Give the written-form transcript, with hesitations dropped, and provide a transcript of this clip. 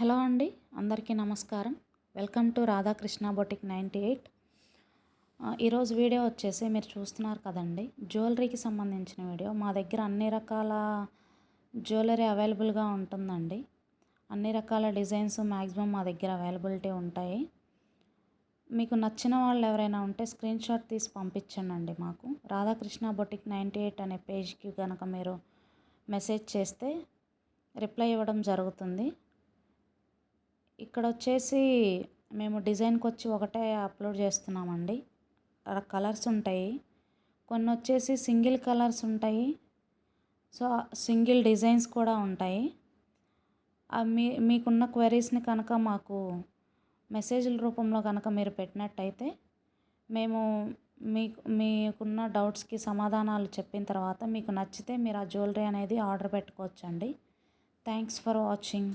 Hello అండి, అందరికీ నమస్కారం. Welcome to Radhakrishna boutique 98. ఈరోజు వీడియో వచ్చేసి మీరు చూస్తున్నారు కదండి, జ్యువెలరీకి సంబంధించిన వీడియో. మా దగ్గర అన్ని రకాల జ్యువెలరీ అవైలబుల్గా ఉంటుందండి. అన్ని రకాల డిజైన్స్ మ్యాక్సిమం మా దగ్గర అవైలబిలిటీ ఉంటాయి. మీకు నచ్చిన వాళ్ళు ఎవరైనా ఉంటే స్క్రీన్ షాట్ తీసి పంపించండి మాకు. రాధాకృష్ణ బొటిక్ 98 అనే పేజ్కి కనుక మీరు మెసేజ్ చేస్తే రిప్లై ఇవ్వడం జరుగుతుంది. ఇక్కడ వచ్చేసి మేము డిజైన్కి వచ్చి ఒకటే అప్లోడ్ చేస్తున్నామండి. కలర్స్ ఉంటాయి, కొన్ని వచ్చేసి సింగిల్ కలర్స్ ఉంటాయి, సో సింగిల్ డిజైన్స్ కూడా ఉంటాయి. మీకున్న క్వెరీస్ని కనుక మాకు మెసేజ్ల రూపంలో కనుక మీరు పెట్టినట్టయితే మేము మీకున్న డౌట్స్కి సమాధానాలు చెప్పిన తర్వాత మీకు నచ్చితే మీరు ఆ జ్యువెలరీ అనేది ఆర్డర్ పెట్టుకోవచ్చండి. Thanks for watching.